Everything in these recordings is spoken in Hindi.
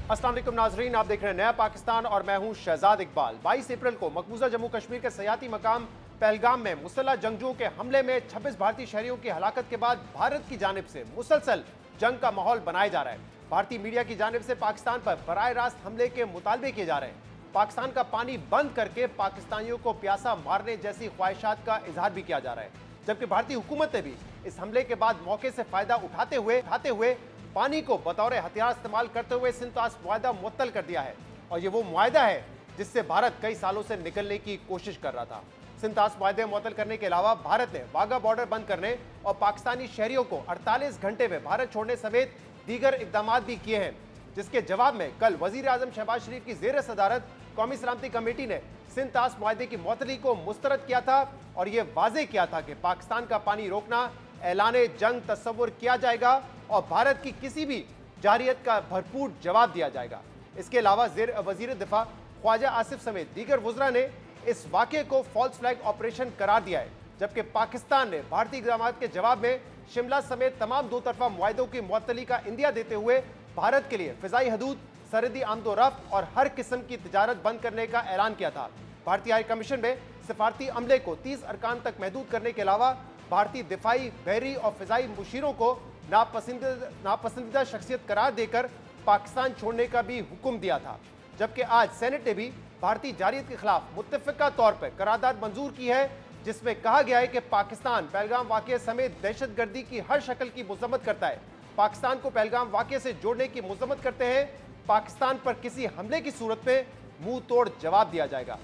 अस्सलाम वालेकुम नाजरीन, आप देख रहे हैं नया पाकिस्तान और मैं हूं शहजाद इकबाल। 22 अप्रैल को मकबूजा जम्मू कश्मीर के सयाती मकाम पहलगाम में मुसल्लह जंगजुओं के हमले में 26 भारतीय शहरियों की हलाकत के बाद भारत की जानिब से मुसलसल जंग का माहौल बनाया जा रहा है। भारतीय मीडिया की जानिब से पाकिस्तान पर बराह रास्त हमले के मुतालबे किए जा रहे हैं। पाकिस्तान का पानी बंद करके पाकिस्तानियों को प्यासा मारने जैसी ख्वाहिशात का इजहार भी किया जा रहा है, जबकि भारतीय हुकूमत ने भी इस हमले के बाद मौके से फायदा उठाते हुए पानी को बतौर हथियार इस्तेमाल करते हुए सिंतास मुआहदा मुअत्तल कर दिया है। और ये वो मुआहदा है जिससे भारत कई सालों से निकलने की कोशिश कर रहा था। सिंतास मुआहदे मुअत्तल करने के अलावा भारत ने वाघा बॉर्डर बंद करने और पाकिस्तानी शहरियों को 48 घंटे में भारत छोड़ने समेत दीगर इकदाम भी किए हैं, जिसके जवाब में कल वजीर आजम शहबाज शरीफ की जेर सदारत कौमी सलामती कमेटी ने सिंतास मुआहदे की मुअत्तली को मुस्तरद किया था और यह वाजे किया था कि पाकिस्तान का पानी रोकना ऐलाने जंग तस्वुर किया जाएगा और भारत की किसी भी जारियत का भरपूर जवाब दिया जाएगा। इसके अलावा वजीर दिफा ख्वाजा आसिफ समेत दीगर वज़रा ने इस वाक़े को फॉल्स फ्लैग ऑपरेशन करार दिया है, जबकि पाकिस्तान ने भारतीय इक़दाम के जवाब में शिमला समेत तमाम दो तरफा मुआहदों की मुअत्तली का इंदिया देते हुए भारत के लिए फ़िज़ाई हदूद, सरहदी आमदोरफ्त और हर किस्म की तिजारत बंद करने का ऐलान किया था। भारतीय हाई कमीशन में सिफारती अमले को 30 अरकान तक महदूद करने के अलावा भारतीय दिफाई, बहरी और फ़िज़ाई मुशीरों को नापसंदीदा शख्सियत करार देकर पाकिस्तान छोड़ने का भी हुक्म दिया था। जबकि आज सेनेट ने भी भारतीय जारियत के खिलाफ मुत्तफ़िका तौर पर करारदाद मंजूर की है, जिसमें कहा गया है कि पाकिस्तान पहलगाम वाक़े समेत दहशतगर्दी की हर शक्ल की मज़म्मत करता है, पाकिस्तान को पहलगाम वाक़े से जोड़ने की मज़म्मत करते हैं। पाकिस्तान पर किसी हमले की सूरत में मुंह तोड़ जवाब दिया जाएगा।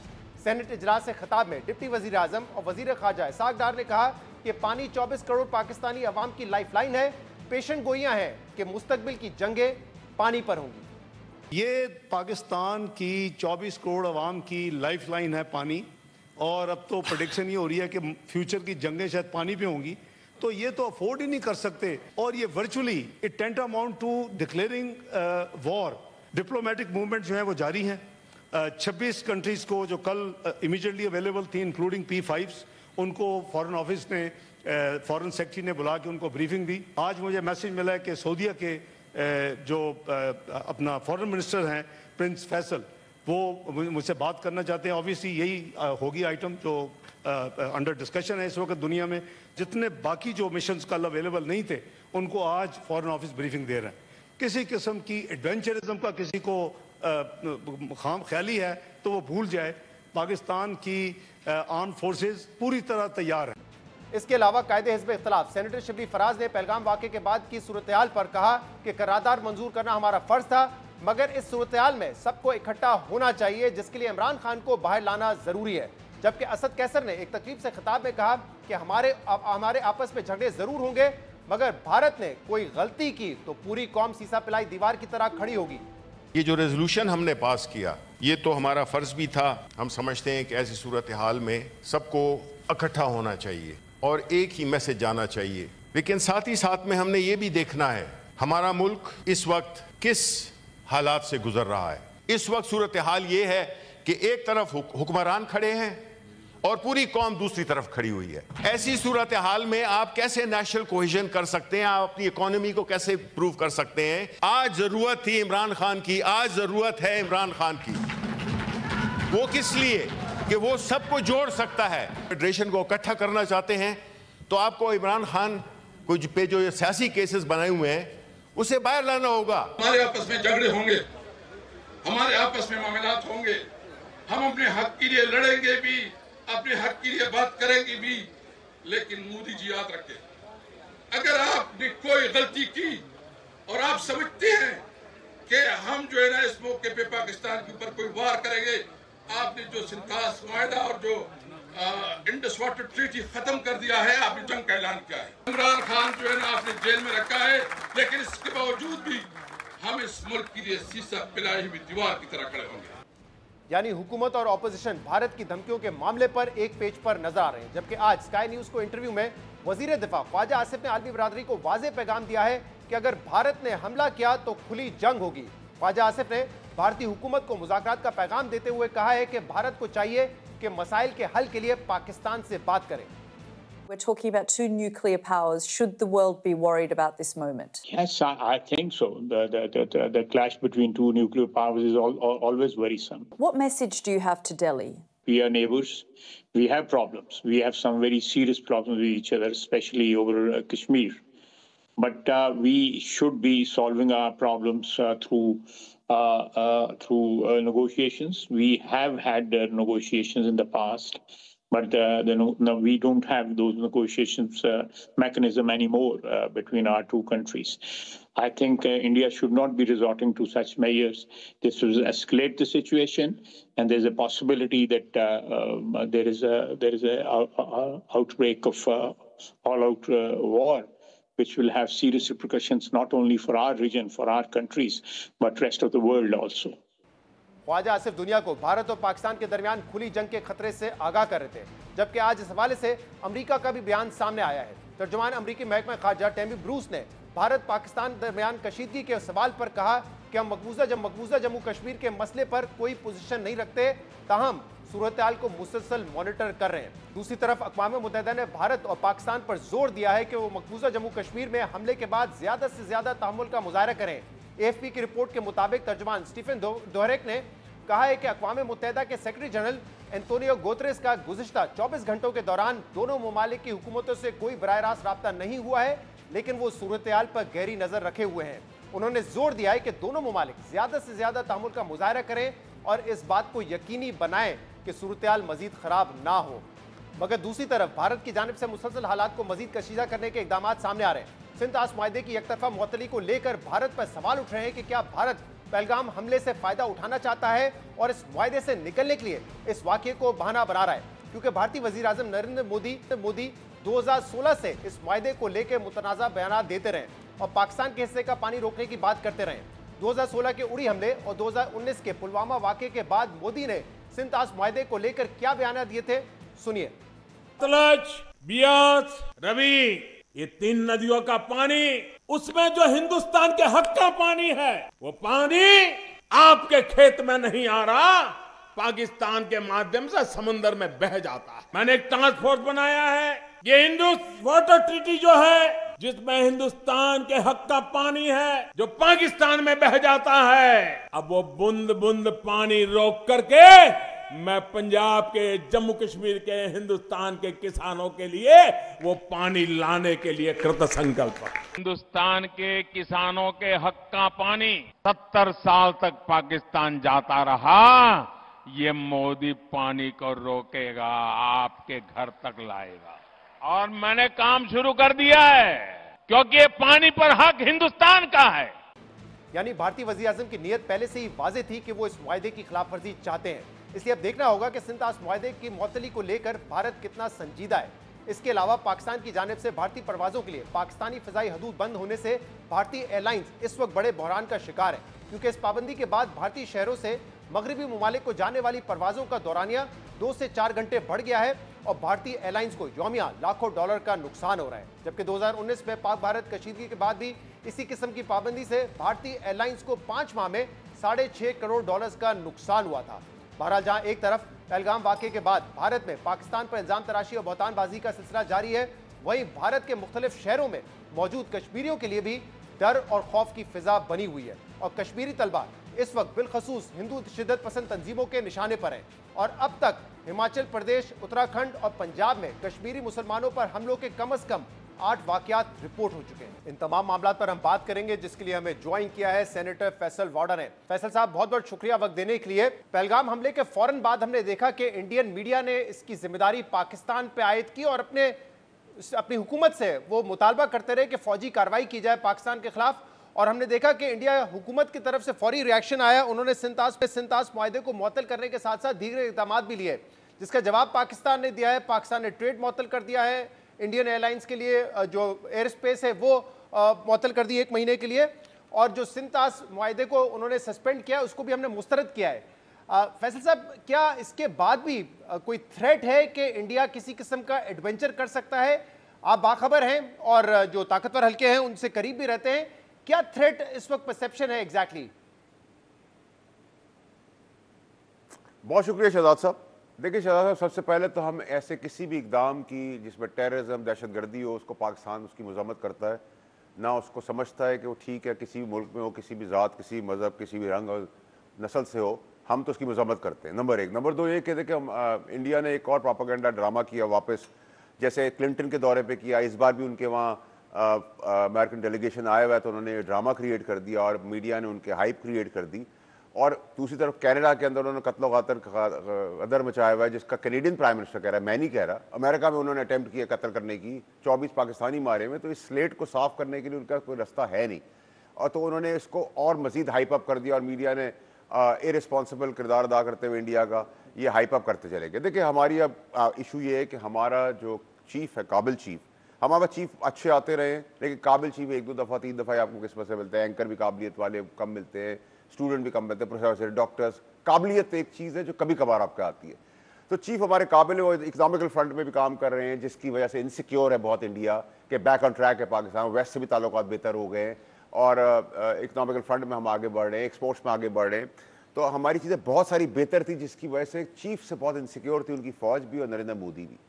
सेनेट इजलास से खिताब में डिप्टी वज़ीर आज़म और वज़ीर ख़ारजा इसहाक़ डार ने कहा कि पानी 24 करोड़ पाकिस्तानी अवाम की लाइफलाइन है। पेशन गोइयां हैं कि मुस्तकबिल की जंगें पानी पर होंगी। ये पाकिस्तान की 24 करोड़ अवाम की लाइफलाइन है पानी, और अब तो प्रेडिक्शन ये हो रही है कि फ्यूचर की जंगें शायद पानी पे होंगी, तो ये तो अफोर्ड ही नहीं कर सकते। और ये virtually it tantamount to declaring war. Diplomatic movement जो है वो जारी हैं। 26 कंट्रीज़ को जो कल इमीडिएटली अवेलेबल थी इंक्लूडिंग P5s, उनको फॉरेन ऑफिस ने फॉरेन सेक्रेटरी ने बुला के उनको ब्रीफिंग दी। आज मुझे मैसेज मिला है कि सऊदीया के जो अपना फॉरेन मिनिस्टर हैं प्रिंस फैसल, वो मुझसे बात करना चाहते हैं। ऑब्वियसली यही होगी आइटम जो अंडर डिस्कशन है इस वक्त दुनिया में। जितने बाकी जो मिशंस कल अवेलेबल नहीं थे उनको आज फॉरेन ऑफिस ब्रीफिंग दे रहे हैं। किसी किस्म की एडवेंचरिज्म का किसी को खाम ख्याली है तो वो भूल जाए। पाकिस्तान की आर्म फोर्सेस पूरी तरह तैयार है। इसके अलावा कायदे हिज़्ब इख्तिलाफ सेनेटर शबली फराज ने पहलगाम वाक़े के बाद की सूरत-ए-हाल पर कहा कि करारदाद मंजूर करना हमारा फ़र्ज था, मगर इस सूरत-ए-हाल में सबको इकट्ठा होना चाहिए, जिसके लिए इमरान खान को बाहर लाना ज़रूरी है। जबकि असद कैसर ने एक तकरीब से खिताब में कहा कि हमारे आपस में झगड़े ज़रूर होंगे, मगर भारत ने कोई गलती की तो पूरी कौम सीसा पिलाई दीवार की तरह खड़ी होगी। ये जो रेजोल्यूशन हमने पास किया, ये तो हमारा फ़र्ज भी था। हम समझते हैं कि ऐसी सूरत हाल में सबको इकट्ठा होना चाहिए और एक ही मैसेज जाना चाहिए। लेकिन साथ ही साथ में हमने ये भी देखना है हमारा मुल्क इस वक्त किस हालात से गुजर रहा है। इस वक्त सूरत हाल ये है कि एक तरफ हुक्मरान खड़े हैं और पूरी कौम दूसरी तरफ खड़ी हुई है। ऐसी सूरत हाल में आप कैसे नेशनल कोहेजन कर सकते हैं? आप अपनी इकोनॉमी को कैसे प्रूव कर सकते हैं? आज जरूरत थी इमरान खान की, आज जरूरत है इमरान खान की। वो किस लिए कि वो सबको जोड़ सकता है। फेडरेशन को इकट्ठा करना चाहते हैं तो आपको इमरान खान को पे जो सियासी केसेस बनाए हुए हैं उसे बाहर लाना होगा। हमारे आपस में झगड़े होंगे, हमारे आपस में मामलात होंगे, हम अपने हक के लिए लड़ेंगे भी, अपने हक के लिए बात करेंगे भी। लेकिन मोदी जी याद रखें, अगर आपने कोई गलती की और आप समझते हैं कि हम जो है ना इस मौके पे पाकिस्तान के ऊपर कोई वार करेंगे, आपने जो सिंतास मुआहदा और जो इंडस वाटर ट्रीटी खत्म कर दिया है, आपने जंग का ऐलान किया है। इमरान खान जो है ना आपने जेल में रखा है, लेकिन इसके बावजूद भी हम इस मुल्क के लिए सीसा पिलाई हुई दीवार की तरह खड़े होंगे। यानी हुकूमत और ऑपोजिशन भारत की धमकियों के मामले पर एक पेज पर नजर आ रहे हैं। जबकि आज स्काई न्यूज को इंटरव्यू में वजीर दिफा ख्वाजा आसिफ ने आलमी बरादरी को वाज़े पैगाम दिया है कि अगर भारत ने हमला किया तो खुली जंग होगी। ख्वाजा आसिफ ने भारतीय हुकूमत को मुज़ाकरात का पैगाम देते हुए कहा है कि भारत को चाहिए कि मसाइल के हल के लिए पाकिस्तान से बात करें। We're talking about two nuclear powers. Should the world be worried about this moment? Yes, I think so. The clash between two nuclear powers is always worrisome. What message do you have to Delhi? We are neighbors. We have problems. We have some very serious problems with each other, especially over Kashmir. But we should be solving our problems through negotiations. We have had negotiations in the past, but we don't have those negotiations mechanism anymore between our two countries. I think India should not be resorting to such measures. This will escalate the situation, and there's a possibility that there is a outbreak of all-out war, which will have serious repercussions not only for our region, for our countries, but rest of the world also. Khwaja Asif दुनिया को भारत और पाकिस्तान के दरमियान खुली जंग के खतरे से आगाह कर रहे थे, जबकि आज इस हवाले से अमेरिका का भी बयान सामने आया है। तर्जुमान अमेरिकी महकमा खारजा टैमी ब्रूस ने भारत पाकिस्तान दरमियान कशीदगी के सवाल पर कहा कि हम मकबूजा जम्मू कश्मीर के मसले पर कोई पोजीशन नहीं रखते, ताहम सूरत हाल को मुसलसल मॉनिटर कर रहे हैं। दूसरी तरफ अक़वाम मुत्तहिदा ने भारत और पाकिस्तान पर जोर दिया है कि वो मकबूजा जम्मू कश्मीर में हमले के बाद ज्यादा से ज्यादा तहम्मुल का मुजाहरा करें। AFP की रिपोर्ट के मुताबिक तर्जुमान स्टीफन दुहरेक ने कहा है कि अक़वाम मुत्तहिदा के सेक्रेटरी जनरल एंटोनियो गुतेरेस का गुज़िश्ता 24 घंटों के दौरान दोनों ममालिक की हुकूमतों से कोई बराह रास्त राब्ता नहीं हुआ है, लेकिन वो सूरत हाल पर गहरी नजर रखे हुए हैं। उन्होंने जोर दिया है कि दोनों ममालिक ज्यादा से ज्यादा तहम्मुल का मुजाहरा करें और इस बात को यकीनी बनाएं कि सूरत हाल मजीद खराब ना हो। मगर दूसरी तरफ भारत की जानिब से मुसलसल हालात को मजीद कशीदा करने के इकदाम सामने आ रहे हैं। सिंध ताश मुआहदे की एकतरफा मुअत्तली को लेकर भारत पर सवाल उठ रहे हैं कि क्या भारत पहलगाम हमले से फायदा उठाना चाहता है और इस मुआहदे से निकलने के लिए इस वाक़े को बहाना बना रहा है, क्योंकि भारतीय वज़ीर आज़म नरेंद्र मोदी 2016 से इस मुआहदे को लेकर मुतनाज़ा बयान देते रहे और पाकिस्तान के हिस्से का पानी रोकने की बात करते रहे। 2016 के उड़ी हमले और 2019 के पुलवामा वाक़े के बाद मोदी ने सिंध ताश मुआहदे को लेकर क्या बयान दिए थे, सुनिए। सतलज, बियास, रवि, ये 3 नदियों का पानी, उसमें जो हिंदुस्तान के हक का पानी है, वो पानी आपके खेत में नहीं आ रहा, पाकिस्तान के माध्यम से समंदर में बह जाता है। मैंने एक टास्क फोर्स बनाया है। ये हिंदुस वाटर ट्रीटी जो है, जिसमें हिंदुस्तान के हक का पानी है जो पाकिस्तान में बह जाता है, अब वो बूंद बूंद पानी रोक करके मैं पंजाब के, जम्मू कश्मीर के, हिंदुस्तान के किसानों के लिए वो पानी लाने के लिए कृत संकल्प है। हिंदुस्तान के किसानों के हक का पानी 70 साल तक पाकिस्तान जाता रहा, ये मोदी पानी को रोकेगा, आपके घर तक लाएगा। और मैंने काम शुरू कर दिया है, क्योंकि ये पानी पर हक हिंदुस्तान का है। यानी भारतीय वज़ीर आज़म की नीयत पहले से ही वाज़ेह थी कि वो इस मुआहदे की खिलाफ वर्जी चाहते हैं। इसलिए अब देखना होगा कि सिंध ताश मुआहदे की मुअत्तली को लेकर भारत कितना संजीदा है। इसके अलावा पाकिस्तान की जानिब से भारतीय परवाजों के लिए पाकिस्तानी फ़िज़ाई हदूद बंद होने से भारतीय एयरलाइंस इस वक्त बड़े बहरान का शिकार है, क्योंकि इस पाबंदी के बाद भारतीय शहरों से मगरबी ममालिक को जाने वाली परवाजों का दौरानिया 2 से 4 घंटे बढ़ गया है और भारतीय एयरलाइंस को यौमिया लाखों डॉलर का नुकसान हो रहा है। जबकि 2019 में पाक भारत कशीदगी के बाद भी इसी किस्म की पाबंदी से भारतीय एयरलाइंस को 5 माह में $6.5 करोड़ का नुकसान हुआ था। बहरहाल, जहां एक तरफ पहलगाम वाक़े के बाद भारत में पाकिस्तान पर इल्जाम तराशी और बहतानबाजी का सिलसिला जारी है, वहीं भारत के मुख्तलिफ शहरों में मौजूद कश्मीरियों के लिए भी डर और खौफ की फिजा बनी हुई है और कश्मीरी तलबा इस वक्त बिलखसूस हिंदू शिद्दत पसंद तंजीमों के निशाने पर हैं और अब तक हिमाचल प्रदेश, उत्तराखंड और पंजाब में कश्मीरी मुसलमानों पर हमलों के कम से कम 8 वाक़यात रिपोर्ट हो चुके हैं। इन तमाम मामलों पर हम बात करेंगे, जिसके लिए हमें ज्वाइन किया है सेनेटर फैसल वाडा ने। फैसल साहब, बहुत बहुत शुक्रिया वक्त देने के लिए। पहलगाम हमले के फौरन बाद हमने देखा कि इंडियन मीडिया ने इसकी जिम्मेदारी पाकिस्तान पे आयद की और अपनी हुकूमत से वो मुतालबा करते रहे कि फौजी कार्रवाई की जाए पाकिस्तान के खिलाफ, और हमने देखा कि इंडिया हुकूमत की तरफ से फौरी रिएक्शन आया। उन्होंने सिंध ताश मुआहदे को मुअत्तल करने के साथ साथ दीगर इक़दाम भी लिए, जिसका जवाब पाकिस्तान ने दिया है। पाकिस्तान ने ट्रेड मुअत्तल कर दिया है, इंडियन एयरलाइंस के लिए जो एयर स्पेस है वो मुअत्तल कर दी 1 महीने के लिए, और जो सिंध ताश मुआहदे को उन्होंने सस्पेंड किया उसको भी हमने मुस्तरद किया है। फैसल साहब, क्या इसके बाद भी कोई थ्रेट है कि इंडिया किसी किस्म का एडवेंचर कर सकता है? आप बाखबर हैं और जो ताकतवर हल्के हैं उनसे करीब भी रहते हैं, क्या थ्रेट इस वक्त परसेप्शन है एग्जैक्टली? बहुत शुक्रिया शहजाद साहब। देखिए शहजाद साहब, सबसे पहले तो हम ऐसे किसी भी इकदाम की जिसमें टेररिज्म, दहशतगर्दी हो, उसको पाकिस्तान उसकी मजम्मत करता है, ना उसको समझता है कि वो ठीक है किसी भी मुल्क में हो, किसी भी ज़ात, किसी भी मज़हब, किसी भी रंग और नस्ल से हो, हम तो उसकी मजम्मत करते हैं, नंबर एक। नंबर दो ये कहते कि हम इंडिया ने एक और प्रोपेगेंडा ड्रामा किया वापस, जैसे क्लिंटन के दौरे पे किया, इस बार भी उनके वहाँ अमेरिकन डेलीगेशन आया हुआ है तो उन्होंने ड्रामा क्रिएट कर दिया और मीडिया ने उनके हाइप क्रिएट कर दी। और दूसरी तरफ कनाडा के अंदर उन्होंने कत्ल गदर मचाया हुआ है, जिसका कैनेडियन प्राइम मिनिस्टर कह रहा है, मैं नहीं कह रहा। अमेरिका में उन्होंने अटेम्प्ट किया कत्ल करने की, 24 पाकिस्तानी मारे में, तो इस स्लेट को साफ करने के लिए उनका कोई रास्ता है नहीं। और तो उन्होंने इसको और मजीद हाइप अप कर दिया और मीडिया ने इररिस्पॉन्सिबल किरदार अदा करते हुए इंडिया का ये हाइप अप करते चले गए। देखिए हमारी अब इशू ये है कि हमारा जो चीफ है, काबिल चीफ, हमारा चीफ अच्छे आते रहे, लेकिन काबिल चीफ 1-2 दफ़ा 3 दफ़ा आपको किस्मत से मिलते हैं। एंकर भी काबिलियत वाले कम मिलते हैं, स्टूडेंट भी कम मिलते हैं, प्रोफेसर, डॉक्टर्स। काबिलियत एक चीज़ है जो कभी कभार आपके आती है। तो चीफ हमारे काबिल है, वो इकनॉमिकल फ्रंट में भी काम कर रहे हैं, जिसकी वजह से इनसिक्योर है बहुत इंडिया के, बैक ऑन ट्रैक है पाकिस्तान, वेस्ट से भी ताल्लुकात बेहतर हो गए हैं और इकनॉमिकल फ्रंट में हम आगे बढ़ रहे हैं, एक्सपोर्ट्स में आगे बढ़ रहे हैं। तो हमारी चीज़ें बहुत सारी बेहतर थी, जिसकी वजह से चीफ से बहुत इनसिक्योर थी उनकी फौज भी और नरेंद्र मोदी भी।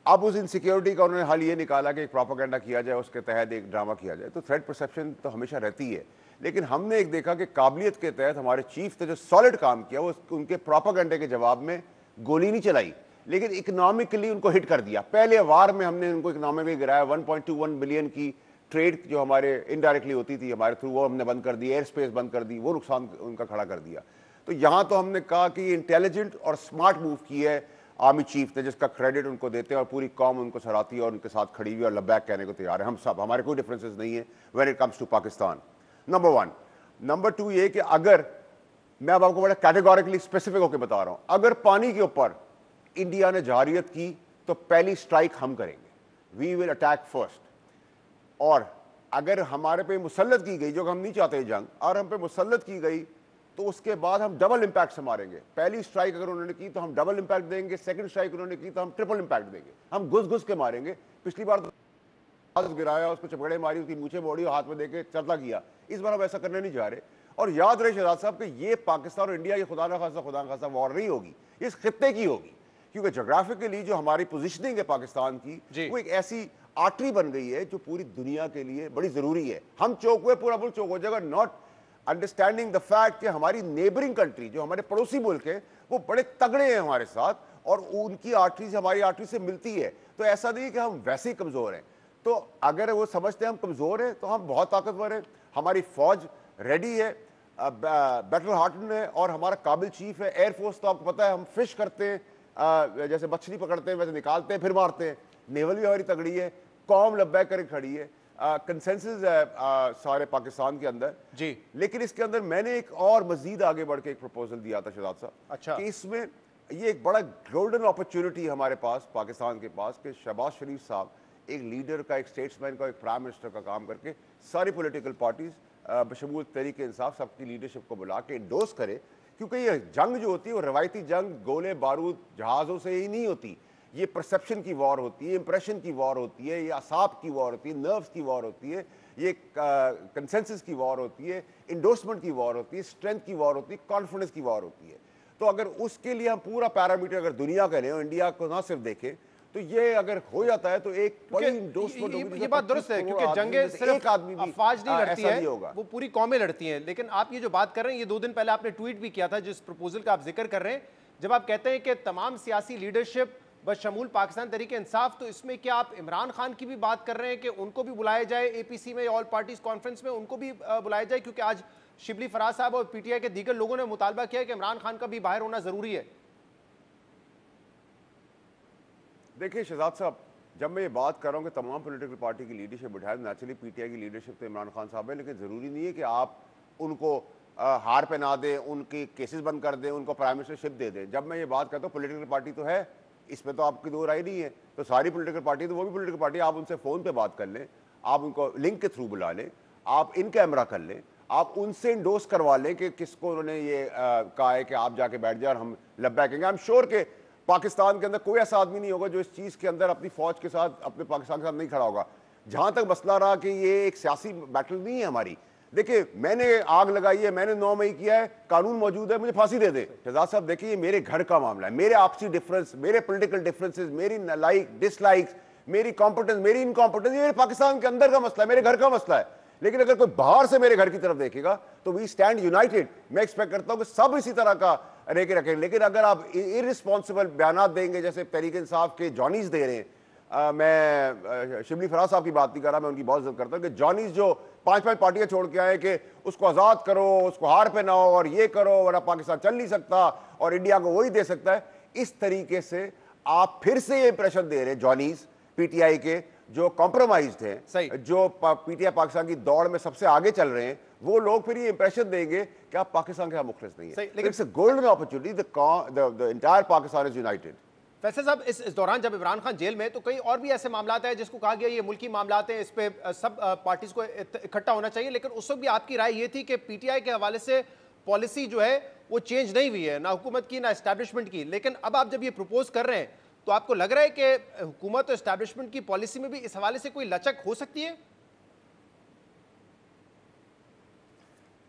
अब उस इनसिक्योरिटी का उन्होंने हल ये निकाला कि एक प्रोपेगेंडा किया जाए, उसके तहत एक ड्रामा किया जाए। तो थ्रेट परसेप्शन तो हमेशा रहती है, लेकिन हमने एक देखा कि काबिलियत के तहत हमारे चीफ ने जो सॉलिड काम किया, वो उनके प्रोपेगेंडे के जवाब में गोली नहीं चलाई, लेकिन इकोनॉमिकली उनको हिट कर दिया। पहले वार में हमने उनको इकोनॉमिकली गिराया, 1.21 बिलियन की ट्रेड जो हमारे इनडायरेक्टली होती थी हमारे थ्रू, वो हमने बंद कर दी, एयर स्पेस बंद कर दी, वो नुकसान उनका खड़ा कर दिया। तो यहाँ तो हमने कहा कि इंटेलिजेंट और स्मार्ट मूव की है आर्मी चीफ ने, जिसका क्रेडिट उनको देते हैं और पूरी कौम उनको सराहती है और उनके साथ खड़ी हुई और लब्बैक कहने को तैयार है। हम सब, हमारे कोई डिफरेंसेस नहीं है when it comes to Pakistan, number 1। Number 2 ये कि अगर मैं अब आपको बड़ा कैटेगोरिकली स्पेसिफिक होकर बता रहा हूं, अगर पानी के ऊपर इंडिया ने जारियत की तो पहली स्ट्राइक हम करेंगे, वी विल अटैक फर्स्ट। और अगर हमारे पे मुसल्लत की गई, जो हम नहीं चाहते जंग, और हम पे मुसल्लत की गई, तो उसके बाद हम डबल इंपैक्ट से मारेंगे। पहली स्ट्राइक अगर उन्होंने की तो हम डबल इंपैक्ट देंगे, सेकंड स्ट्राइक उन्होंने की तो हम ट्रिपल इंपैक्ट देंगे। हम घुस घुस के मारेंगे। पिछली बार तो गिराया, उसको चपड़े मारी, उसकी मूछें मोड़ी और हाथ में देके चलता किया। इस बार हम ऐसा करने नहीं जा रहे। और याद रहे शहजाद साहब कि ये पाकिस्तान और इंडिया की खुदा न खासा वॉर नहीं होगी, इस खित्ते की होगी, क्योंकि जोग्राफिकली जो हमारी पोजिशनिंग है पाकिस्तान की, वो एक ऐसी आर्टरी बन गई है जो पूरी दुनिया के लिए बड़ी जरूरी है। हम चौक हुए, पूरा मुल्क चौक हो जाएगा, नॉट अंडरस्टैंडिंग द फैक्ट कि हमारी नेबरिंग कंट्री जो हमारे पड़ोसी मुल्क है वो बड़े तगड़े हैं हमारे साथ और उनकी आर्टरी से हमारी आर्टरी से मिलती है। तो ऐसा नहीं कि हम वैसे ही कमजोर हैं। तो अगर वो समझते हैं हम कमजोर हैं तो हम बहुत ताकतवर हैं। हमारी फौज रेडी है, बैटल हार्टन है और हमारा काबिल चीफ है। एयरफोर्स तो आपको पता है हम फिश करते हैं, जैसे मछली पकड़ते हैं वैसे निकालते हैं फिर मारते हैं। नेवल भी हमारी तगड़ी है, कौम लब्बैक करके खड़ी है, कंसेंसस है सारे पाकिस्तान के अंदर जी। लेकिन इसके अंदर मैंने एक और मजीद आगे बढ़ के एक प्रपोजल दिया था शहजाद साहब, अच्छा, कि इसमें ये एक बड़ा गोल्डन अपॉर्चुनिटी हमारे पास पाकिस्तान के पास कि शहबाज शरीफ साहब एक लीडर का, एक स्टेट्समैन का, एक प्राइम मिनिस्टर का काम करके सारी पॉलिटिकल पार्टीज बशमूल तहरीक इंसाफ सबकी लीडरशिप को बुला के इंडोर्स करे। क्योंकि ये जंग जो होती है वो रवायती जंग गोले बारूद जहाज़ों से ही नहीं होती, ये परसेप्शन की वॉर होती है, इंप्रेशन की वॉर होती है, ये असाब की वॉर होती है, नर्व्स की वॉर होती है, ये कंसेंसस की वॉर होती है, इंडोर्समेंट की वॉर होती है, स्ट्रेंथ की वॉर होती है, कॉन्फिडेंस की वॉर होती है। तो अगर उसके लिए हम पूरा पैरामीटर अगर दुनिया का लें और इंडिया को ना सिर्फ देखें तो ये अगर हो जाता है तो एक बड़ी इंडोर्समेंट। ये बात दुरुस्त है क्योंकि जंगें सिर्फ अफवाज नहीं लड़ती है, वो पूरी कौमें लड़ती हैं। लेकिन आप ये जो बात कर रहे हैं, ये 2 दिन पहले आपने ट्वीट भी किया था जिस प्रपोजल का आप जिक्र कर रहे हैं, जब आप कहते हैं कि तमाम सियासी लीडरशिप बशमूल पाकिस्तान तहरीक इंसाफ, तो इसमें क्या आप इमरान खान की भी बात कर रहे हैं कि उनको भी बुलाया जाए एपीसी में, ऑल पार्टीज कॉन्फ्रेंस में उनको भी बुलाया जाए? क्योंकि आज शिबली फराज साहब और पीटीआई के दीगर लोगों ने मुतालबा किया कि इमरान खान का भी बाहर होना जरूरी है। देखिए शहजाद साहब, जब मैं ये बात कर रहा हूँ कि तमाम पॉलिटिकल पार्टी की लीडरशिप बिठाए, नेचुरली पीटीआई की लीडरशिप तो इमरान खान साहब है, लेकिन ज़रूरी नहीं है कि आप उनको हार पहना दें, उनके केसेस बंद कर दें, उनको प्राइम मिनिस्टरशिप दे दें। जब मैं ये बात करता हूँ पॉलिटिकल पार्टी तो है, इसमें तो आपकी दो राय नहीं है। तो सारी पॉलिटिकल पार्टी तो वो भी पॉलिटिकल पार्टी, आप उनसे फ़ोन पे बात कर लें, आप उनको लिंक के थ्रू बुला लें, आप इन कैमरा कर लें, आप उनसे इंडोर्स करवा लें कि किसको उन्होंने ये कहा है कि आप जाके बैठ जाए और हम लब्बैक कहेंगे। आई एम श्योर के पाकिस्तान के अंदर कोई ऐसा आदमी नहीं होगा जो इस चीज़ के अंदर अपनी फौज के साथ, अपने पाकिस्तान के साथ नहीं खड़ा होगा। जहाँ तक मसला रहा कि ये एक सियासी बैटल नहीं है हमारी, देखिए मैंने आग लगाई है, मैंने 9 मई किया है, कानून मौजूद है, मुझे फांसी दे दे। शहजाद साहब देखिए ये मेरे घर का मामला है, मेरे आपसी डिफरेंस, मेरे पॉलिटिकल डिफरेंसेस, मेरी लाइक डिसलाइक्स, मेरी कॉम्पिटेंस, मेरी इनकॉम्पिटेंस, ये मेरे पाकिस्तान के अंदर का मसला है, मेरे घर का मसला है। लेकिन अगर कोई बाहर से मेरे घर की तरफ देखेगा तो वी स्टैंड यूनाइटेड। मैं एक्सपेक्ट करता हूं कि सब इसी तरह का रेके रखें। लेकिन अगर आप इररिस्पॉन्सिबल बयान देंगे जैसे तहरीक इंसाफ के जॉनीज दे रहे हैं, मैं शिबली फराज साहब की बात नहीं कर रहा, मैं उनकी बहुत इज्जत करता हूं कि जॉनीज जो 5-5 पार्टियां छोड़ के आए कि उसको आजाद करो, उसको हार पहनाओ और ये करो, वरना पाकिस्तान चल नहीं सकता और इंडिया को वही दे सकता है। इस तरीके से आप फिर से ये इंप्रेशन दे रहे हैं जॉनीज पीटीआई के जो कॉम्प्रोमाइज्ड हैं, जो पीटीआई पाकिस्तान की दौड़ में सबसे आगे चल रहे हैं, वो लोग फिर ये इंप्रेशन देंगे कि आप पाकिस्तान के मुखलिस नहीं है। लेकिन it's a golden opportunity, the entire Pakistan is United. Faisal साहब, इस दौरान जब इमरान खान जेल में, तो कई और भी ऐसे मामलात हैं जिसको कहा गया ये मुल्की मामलात हैं, इस पे सब पार्टीज को इकट्ठा होना चाहिए, लेकिन उस वक्त भी आपकी राय ये थी कि पीटीआई के हवाले से पॉलिसी जो है वो चेंज नहीं हुई है, ना हुकूमत की ना एस्टैब्लिशमेंट की। लेकिन अब आप जब ये प्रपोज कर रहे हैं तो आपको लग रहा है कि हुकूमत और एस्टैब्लिशमेंट की पॉलिसी में भी इस हवाले से कोई लचक हो सकती है?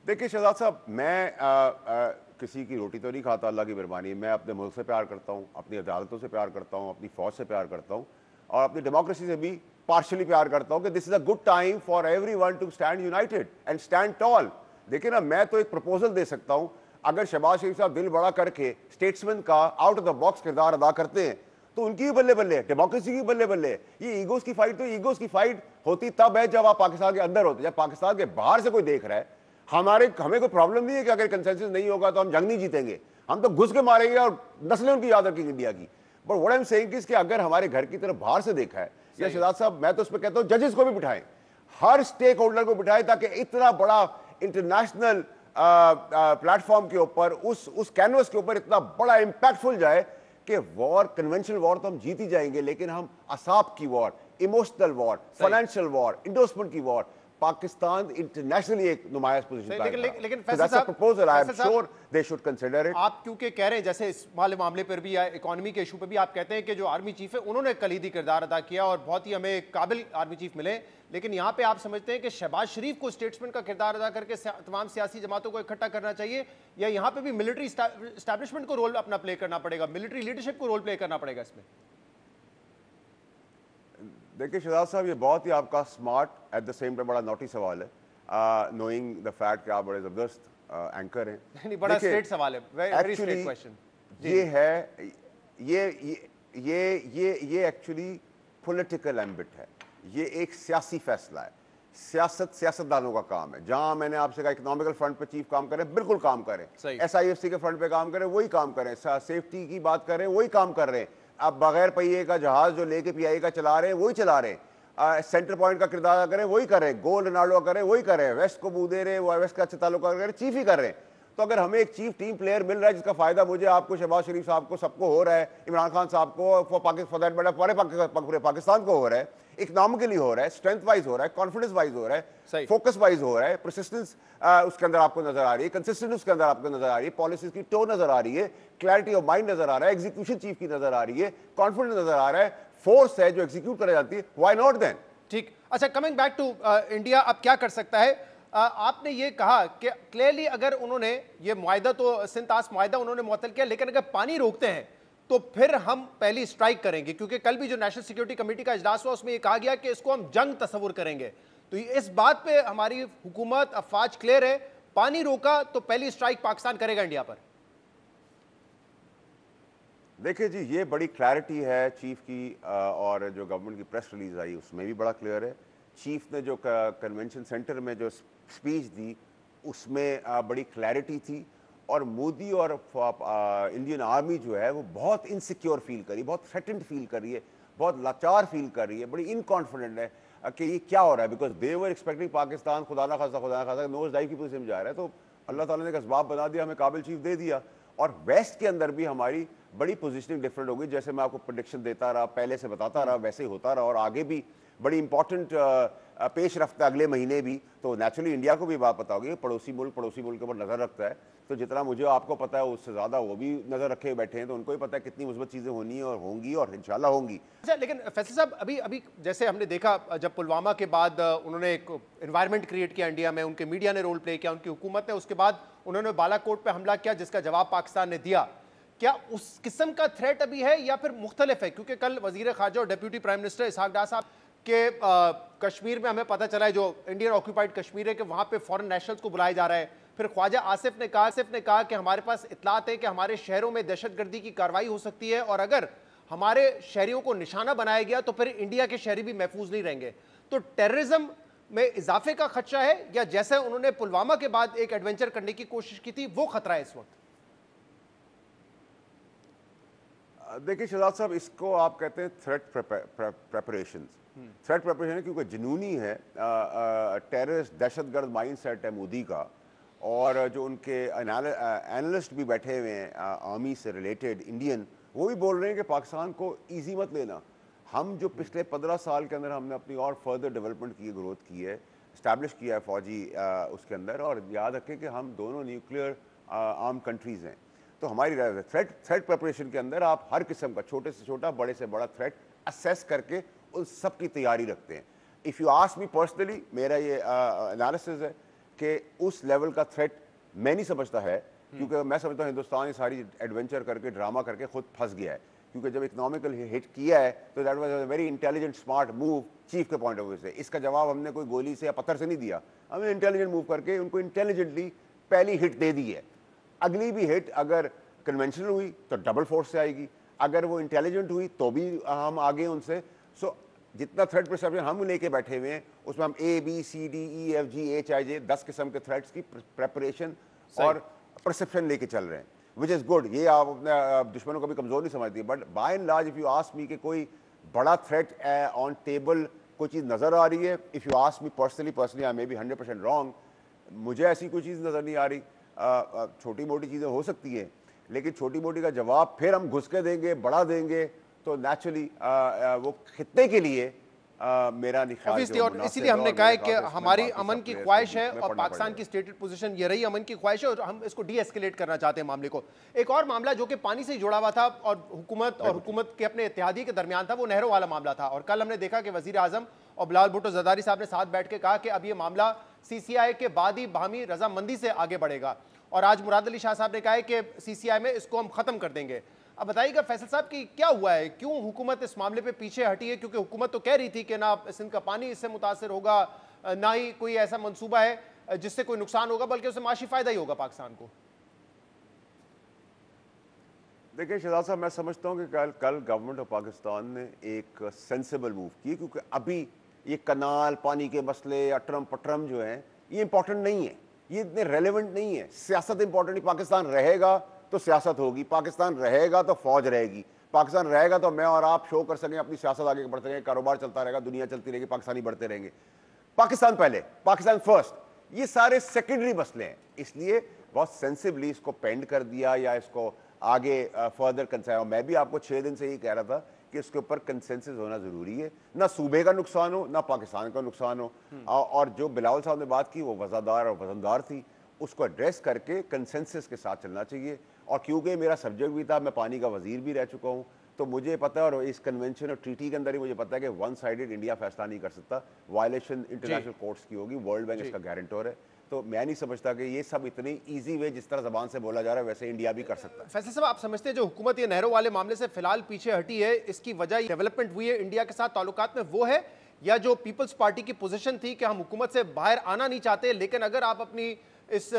देखिए शहजाद साहब, मैं किसी की रोटी तो नहीं खाता, अल्लाह की मेहरबानी। मैं अपने मुल्क से प्यार करता हूँ, अपनी अदालतों से प्यार करता हूँ, अपनी फौज से प्यार करता हूँ और अपनी डेमोक्रेसी से भी पार्शली प्यार करता हूँ कि this is a good time for everyone to stand united and stand tall. देखिए ना, मैं तो एक प्रपोजल दे सकता हूँ, अगर शहबाज शरीफ साहब दिल बड़ा करके स्टेट्समैन का आउट ऑफ द बॉक्स किरदार अदा करते हैं तो उनकी भी बल्ले बल्ले है, डेमोक्रेसी की बल्ले बल्ले है। ये ईगोस की फाइट, तो ईगोस की फाइट होती तब है जब आप पाकिस्तान के अंदर होते, जब पाकिस्तान के बाहर से कोई देख रहा है। हमें कोई प्रॉब्लम नहीं है कि अगर कंसेंसस नहीं होगा तो हम जंग नहीं जीतेंगे, हम तो घुस के मारेंगे और नस्लें उनकी याद रखेंगे इंडिया की। But what I am saying is कि अगर हमारे घर की तरफ बाहर से देखा है, या शहजाद साहब मैं तो उस पर कहता हूँ जजेस को भी बिठाएं, हर स्टेक होल्डर को बिठाएं, ताकि इतना बड़ा इंटरनेशनल प्लेटफॉर्म के ऊपर उस कैनवस के ऊपर इतना बड़ा इंपैक्टफुल जाए कि वॉर, कन्वेंशनल वॉर तो हम जीत ही जाएंगे, लेकिन हम असाब की war, emotional war, financial war, endorsement की वॉर, पाकिस्तान इंटरनेशनली एक नुमायाश पोजीशन पर है। लेकिन फैसल साहब, proposal I am sure they should consider it. आप क्योंकि कह रहे हैं जैसे इस वाले मामले पर भी या इकोनॉमी के इशू पर भी आप कहते हैं कि जो आर्मी चीफ है उन्होंने कलीदी किरदार अदा किया और बहुत ही हमें काबिल आर्मी चीफ मिले, लेकिन यहाँ पे आप समझते हैं कि शहबाज शरीफ को स्टेट्समैन का किरदार अदा करके तमाम सियासी जमातों को इकट्ठा करना चाहिए, या यहाँ पे भी मिलिट्री एस्टैब्लिशमेंट को रोल अपना प्ले करना पड़ेगा, मिलिट्री लीडरशिप को रोल प्ले करना पड़ेगा इसमें? देखिए शहजाद साहब, ये बहुत ही आपका smart at the same time बड़ा नोटी सवाल है, नोइंग द फैक्ट कि आप बड़े जबरदस्त एंकर हैं। नहीं, बड़ा स्ट्रेट सवाल है, वेरी स्ट्रेट क्वेश्चन। ये है, ये एक्चुअली पॉलिटिकल एम्बिट है, ये एक सियासी फैसला है, सियासतदानों का काम है। जहां मैंने आपसे कहा इकोनॉमिकल फ्रंट पे चीफ काम करें, बिल्कुल काम करें, SIFC के फ्रंट पे काम करें, वही काम करें, सेफ्टी की बात करें, वही काम कर रहे हैं। अब बगैर पहिए का जहाज जो लेके PIA का चला रहे हैं वही चला रहे हैं, सेंटर पॉइंट का किरदार करें वही कर रहे हैं, गोल रोनाल्डो करें वही कर रहे हैं, वेस्ट को बू दे रहे हैं, वो वेस्ट का अच्छा ताल्लुक कर रहे हैं, चीफ ही कर रहे हैं। तो अगर हमें एक चीफ टीम प्लेयर मिल रहा है जिसका फायदा मुझे, आपको, शहबाज शरीफ साहब को, सबको हो रहा है, इमरान खान साहब को, पूरे पाकिस्तान को हो रहा है, इकोनॉमिकली हो रहा है, स्ट्रेंथ वाइज हो रहा है, कॉन्फिडेंस वाइज हो रहा है, फोकस वाइज हो रहा है, परसिस्टेंस उसके अंदर आपको नजर आ रही है, कंसिस्टेंट उसके अंदर आपको नजर आ रही है, पॉलिसीज की टोन नजर आ रही है, क्लैरिटी ऑफ माइंड नजर आ रहा है, एग्जीक्यूशन चीफ की नजर आ रही है, कॉन्फिडेंस नजर आ रहा है, फोर्स है जो एग्जीक्यूट कराई जाती है। Why not then? ठीक, अच्छा, कमिंग बैक टू इंडिया, अब क्या कर सकता है? आपने ये कहा कि क्लियरली अगर उन्होंने ये मुआहदा, तो सिंतास मुआहदा उन्होंने मुअत्तल किया, लेकिन अगर पानी रोकते हैं तो फिर हम पहली स्ट्राइक करेंगे, क्योंकि कल भी जो नेशनल सिक्योरिटी कमेटी का इजलास हुआ उसमें ये कहा गया कि इसको हम जंग तस्वुर करेंगे। तो इस बात पे हमारी हुकूमत, अफवाज क्लियर है, पानी रोका तो पहली स्ट्राइक पाकिस्तान करेगा इंडिया पर। देखिए जी, ये बड़ी क्लैरिटी है चीफ की, और जो गवर्नमेंट की प्रेस रिलीज आई उसमें भी बड़ा क्लियर है। चीफ ने जो कन्वेंशन सेंटर में जो स्पीच दी उसमें बड़ी क्लैरिटी थी, और मोदी और इंडियन आर्मी जो है वो बहुत इनसिक्योर फील कर रही है, बहुत थ्रेटेंड फील कर रही है, बहुत लाचार फील कर रही है, बड़ी इनकॉन्फिडेंट है कि ये क्या हो रहा है, because they were expecting Pakistan खुदा ना खासा नोज डाइव की पोजीशन में जा रहा है। तो अल्लाह ताला ने एक असबाब बना दिया, हमें काबिल चीफ दे दिया, और वेस्ट के अंदर भी हमारी बड़ी पोजीशनिंग डिफरेंट हो गई। जैसे मैं आपको प्रेडिक्शन देता रहा, पहले से बताता रहा, वैसे ही होता रहा, और आगे भी बड़ी इंपॉर्टेंट पेश रफ्त है अगले महीने भी, तो नेचुरली इंडिया को भी बात पता होगी, पड़ोसी मुल्क के ऊपर नज़र रखता है, तो जितना मुझे आपको पता है उससे ज़्यादा वो भी नज़र रखे बैठे हैं, तो उनको ही पता है कितनी मुस्बत चीज़ें होनी है और होंगी और इंशाल्लाह होंगी। अच्छा, लेकिन फैसल साहब अभी जैसे हमने देखा जब पुलवामा के बाद उन्होंने एक एनवायरनमेंट क्रिएट किया इंडिया में, उनके मीडिया ने रोल प्ले किया, उनकी हुकूमत ने, उसके बाद उन्होंने बालाकोट पे हमला किया जिसका जवाब पाकिस्तान ने दिया। क्या उस किस्म का थ्रेट अभी है या फिर मुख्तलिफ है? क्योंकि कल वजीर खारजा और डिप्यूटी प्राइम मिनिस्टर इसहाक डार साहब के कश्मीर में हमें पता चला है, जो इंडियन ऑक्यूपाइड कश्मीर है, कि वहां पे फॉरेन नेशनल्स को बुलाया जा रहा है। फिर ख्वाजा आसिफ ने कहा कि हमारे पास इतलात है कि हमारे शहरों में दहशतगर्दी की कार्रवाई हो सकती है और अगर हमारे शहरियों को निशाना बनाया गया तो फिर इंडिया के शहरी भी महफूज नहीं रहेंगे। तो टेररिज्म में इजाफे का खदशा है या जैसे उन्होंने पुलवामा के बाद एक एडवेंचर करने की कोशिश की थी वो खतरा है इस वक्त? देखिए शहजाद साहब, इसको आप कहते हैं थ्रेट प्रेपरेशन। थ्रेट प्रेपरेशन क्योंकि जुनूनी है, टेररिस्ट दहशतगर्द माइंड सेट है मोदी का, और जो उनके एनालिस्ट भी बैठे हुए हैं आर्मी से रिलेटेड इंडियन, वो भी बोल रहे हैं कि पाकिस्तान को ईजी मत लेना। हम जो पिछले 15 साल के अंदर हमने अपनी और फर्दर डेवलपमेंट की है, ग्रोथ की है, इस्टेब्लिश किया है फौजी उसके अंदर, और याद रखें कि हम दोनों न्यूक्लियर आर्म कंट्रीज़ हैं। तो हमारी थ्रेट प्रेपरेशन के अंदर आप हर किस्म का, छोटे से छोटा बड़े से बड़ा थ्रेट असेस करके उन सब की तैयारी रखते हैं। If you ask me personally, मेरा ये एनालिसिस है कि उस लेवल का थ्रेट मैं नहीं समझता है, क्योंकि मैं समझता हूँ हिंदुस्तान ये सारी एडवेंचर करके ड्रामा करके खुद फंस गया है, क्योंकि जब इकोनॉमिकल हिट किया है तो that was a very intelligent smart move chief के पॉइंट ऑफ व्यू से। इसका जवाब हमने कोई गोली से या पत्थर से नहीं दिया, हमने इंटेलिजेंट मूव करके उनको इंटेलिजेंटली पहली हिट दे दी है। अगली भी हिट अगर कन्वेंशनल हुई तो डबल फोर्स से आएगी, अगर वो इंटेलिजेंट हुई तो भी हम आगे उनसे। सो जितना थ्रेट परसेप्शन हम लेके बैठे हुए हैं उसमें हम ABCDEFGHIJ 10 किस्म के थ्रेट्स की प्रेपरेशन और परसेप्शन लेके चल रहे हैं, विच इज़ गुड। ये आप अपने दुश्मनों को भी कमज़ोर नहीं समझती, but by and large if you ask me कि कोई बड़ा थ्रेट ऑन टेबल कोई चीज़ नज़र आ रही है, if you ask me personally I may be 100% wrong, मुझे ऐसी कोई चीज़ नज़र नहीं आ रही। छोटी मोटी चीज़ें हो सकती हैं, लेकिन छोटी मोटी का जवाब फिर हम घुस के देंगे, बढ़ा देंगे, तो नेचुरली वो खित्ते के लिए मेरा नहीं ख्याल। और इसीलिए हमने कहा है कि हमारी अमन की ख्वाहिश है और पाकिस्तान की स्टेटेड पोजीशन ये रही अमन की ख्वाहिश है, और हम इसको डी एस्केलेट करना चाहते हैं मामले को। एक और मामला जो कि पानी से ही जुड़ा हुआ था और हुकूमत के अपने इत्तेहादी के दरमियान था, वो नहरों वाला मामला था। और कल हमने देखा कि वजीर आजम और बिलावल भुट्टो जरदारी साहब ने साथ बैठ के कहा कि अब ये मामला CCI के बाद ही बाहमी रजामंदी से आगे बढ़ेगा, और आज मुराद अली शाह साहब ने कहा है कि CCI में इसको हम खत्म कर देंगे। अब बताइएगा फैसल साहब कि क्या हुआ है, क्यों हुकूमत इस मामले पे पीछे हटी है? क्योंकि हुकूमत तो कह रही थी कि ना सिंध का पानी इससे मुतासर होगा, ना ही कोई ऐसा मंसूबा है जिससे कोई नुकसान होगा, बल्कि उससे माशी फायदा ही होगा पाकिस्तान को। देखिए शहजाद साहब, मैं समझता हूँ कि कल गवर्नमेंट ऑफ पाकिस्तान ने एक सेंसिबल मूव की, क्योंकि अभी ये कनाल, पानी के मसले, अटरम पटरम जो हैं, ये इंपॉर्टेंट नहीं है, ये इतने रेलेवेंट नहीं है। सियासत इंपॉर्टेंट है, पाकिस्तान रहेगा तो सियासत होगी, पाकिस्तान रहेगा तो फौज रहेगी, पाकिस्तान रहेगा तो मैं और आप शो कर सकें, अपनी सियासत आगे बढ़ सकें, कारोबार चलता रहेगा, दुनिया चलती रहेगी, पाकिस्तानी बढ़ते रहेंगे। पाकिस्तान पहले, पाकिस्तान फर्स्ट, ये सारे सेकेंडरी मसले हैं, इसलिए बहुत सेंसिबली इसको पेंड कर दिया या इसको आगे फर्दर कंसेंसस। मैं भी आपको 6 दिन से ही कह रहा था कि इसके ऊपर कंसेंसस होना जरूरी है, ना सूबे का नुकसान हो ना पाकिस्तान का नुकसान हो। और जो बिलावल साहब ने बात की वो वजादार और वजनदार थी, उसको एड्रेस करके कंसेंसस के साथ चलना चाहिए। और क्योंकि मेरा सब्जेक्ट भी था, मैं पानी का वजीर भी रह चुका हूँ, तो मुझे पता है, और इस कन्वेंशन और ट्रीटी के अंदर ही मुझे पता है कि वन साइडेड इंडिया फैसला नहीं कर सकता, वायलेशन इंटरनेशनल कोर्ट्स की होगी, वर्ल्ड बैंक इसका गारंटर है। तो मैं नहीं समझता कि ये सब इतनी इजी वे जिस तरह जबान से बोला जा रहा है वैसे इंडिया भी कर सकता है। फैसल साहब, आप समझते हैं जो हुकूमत ये नहरों वाले मामले से फिलहाल पीछे हटी है, इसकी वजह डेवलपमेंट हुई है इंडिया के साथ ताल्लुकात में, वो है, या जो पीपल्स पार्टी की पोजीशन थी कि हम हुकूमत से बाहर आना नहीं चाहते, लेकिन अगर आप अपनी इस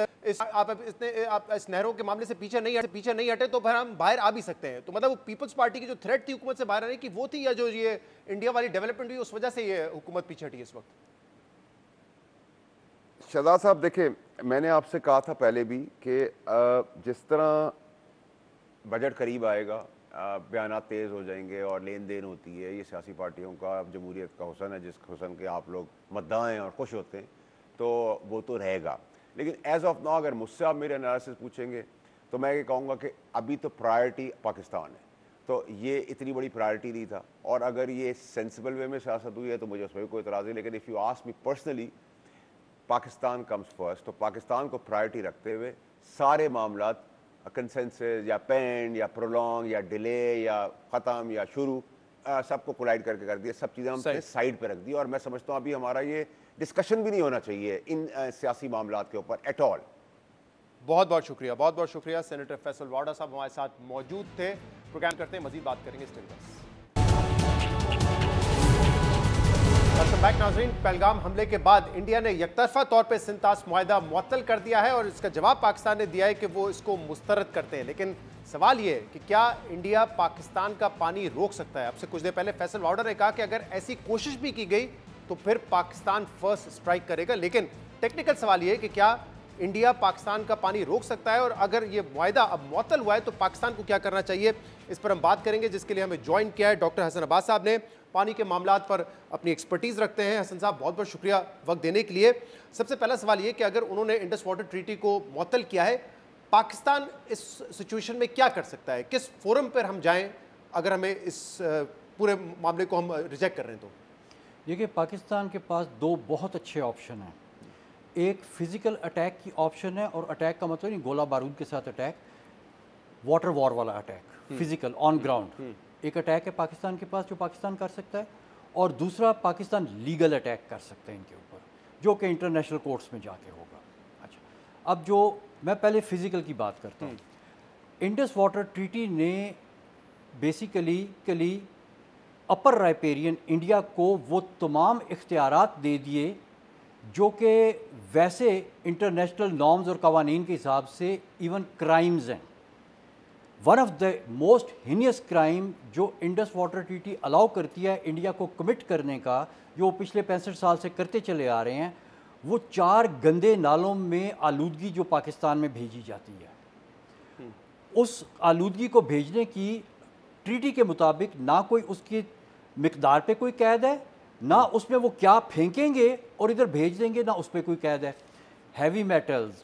नहरों के मामले से पीछे नहीं हटे तो फिर हम बाहर आ भी सकते हैं? तो मतलब वो पीपल्स पार्टी की जो थ्रेट थी हुकूमत से बाहर आने की, वो थी, या जो ये इंडिया वाली डेवलपमेंट हुई उस वजह से ये हुकूमत पीछे हटी इस वक्त? शहजाद साहब, देखिए, मैंने आपसे कहा था पहले भी कि जिस तरह बजट करीब आएगा, बयान तेज़ हो जाएंगे और लेन देन होती है, ये सियासी पार्टियों का जमहूरियत का हुसन है, जिस हुसन के आप लोग मद्दाह हैं और खुश होते हैं, तो वो तो रहेगा। लेकिन एज ऑफ नाउ अगर मुझसे आप मेरे एनालिसिस पूछेंगे तो मैं ये कहूँगा कि अभी तो प्रायोरिटी पाकिस्तान है। तो ये इतनी बड़ी प्रायोरिटी नहीं था। और अगर ये सेंसिबल वे में सियासत हुई है तो मुझे उसमें भी कोई इतराज़ नहीं, लेकिन if you ask me personally, Pakistan comes first. तो पाकिस्तान को प्रायोरिटी रखते हुए सारे मामलात कंसेंसस या पेंड या प्रोलॉन्ग या डिले या ख़त्म या शुरू सबको कोलाइड करके कर दिया, सब चीज़ें हमने साइड पे रख दी। और मैं समझता हूँ अभी हमारा ये डिस्कशन भी नहीं होना चाहिए इन सियासी मामलात के ऊपर एट ऑल। बहुत बहुत शुक्रिया। सेनेटर फैसल वाडा साहब हमारे साथ मौजूद थे। प्रोग्राम करते हैं, मजीद बात करेंगे स्टिल बस। वेलकम बैक नाज़रीन। पहलगाम हमले के बाद इंडिया ने यकतरफा तौर पर सिंतास मुआहदा मुअत्तल कर दिया है और इसका जवाब पाकिस्तान ने दिया है कि वो इसको मुस्तरद करते हैं। लेकिन सवाल ये है कि क्या इंडिया पाकिस्तान का पानी रोक सकता है? अब से कुछ देर पहले फैसल वाडा ने कहा कि अगर ऐसी कोशिश भी की गई तो फिर पाकिस्तान फर्स्ट स्ट्राइक करेगा। लेकिन टेक्निकल सवाल ये है कि क्या इंडिया पाकिस्तान का पानी रोक सकता है, और अगर ये मुआहदा अब मुअत्तल हुआ है तो पाकिस्तान को क्या करना चाहिए, इस पर हम बात करेंगे, जिसके लिए हमें ज्वाइन किया है डॉक्टर हसन अब्बास साहब ने। पानी के मामलात पर अपनी एक्सपर्टीज़ रखते हैं। हसन साहब बहुत बहुत शुक्रिया वक्त देने के लिए। सबसे पहला सवाल ये कि अगर उन्होंने इंडस वाटर ट्रीटी को मुअत्तल किया है, पाकिस्तान इस सिचुएशन में क्या कर सकता है? किस फोरम पर हम जाएं अगर हमें इस पूरे मामले को हम रिजेक्ट कर रहे हैं तो? देखिए, पाकिस्तान के पास दो बहुत अच्छे ऑप्शन हैं। एक फिज़िकल अटैक की ऑप्शन है, और अटैक का मतलब नहीं गोला बारूद के साथ अटैक, वाटर वॉर वाला अटैक, फिज़िकल ऑन ग्राउंड एक अटैक है पाकिस्तान के पास जो पाकिस्तान कर सकता है। और दूसरा, पाकिस्तान लीगल अटैक कर सकते हैं इनके ऊपर, जो कि इंटरनेशनल कोर्ट्स में जाके होगा। अच्छा, अब जो मैं पहले फ़िज़िकल की बात करता हूँ। इंडस वाटर ट्रीटी ने बेसिकली अपर राइपेरियन इंडिया को वो तमाम इख्तियारात दे दिए जो कि वैसे इंटरनेशनल नॉर्म्स और कवानीन के हिसाब से इवन क्राइम्स हैं। One of the most heinous crime जो इंडस वाटर ट्रीटी अलाउ करती है इंडिया को कमिट करने का, जो पिछले 65 साल से करते चले आ रहे हैं, वो 4 गंदे नालों में आलूदगी जो पाकिस्तान में भेजी जाती है, उस आलूदगी को भेजने की ट्रीटी के मुताबिक ना कोई उसकी मिकदार पे कोई कैद है, ना उसमें वो क्या फेंकेंगे और इधर भेज देंगे, ना उस पर कोई कैद है। Heavy metals,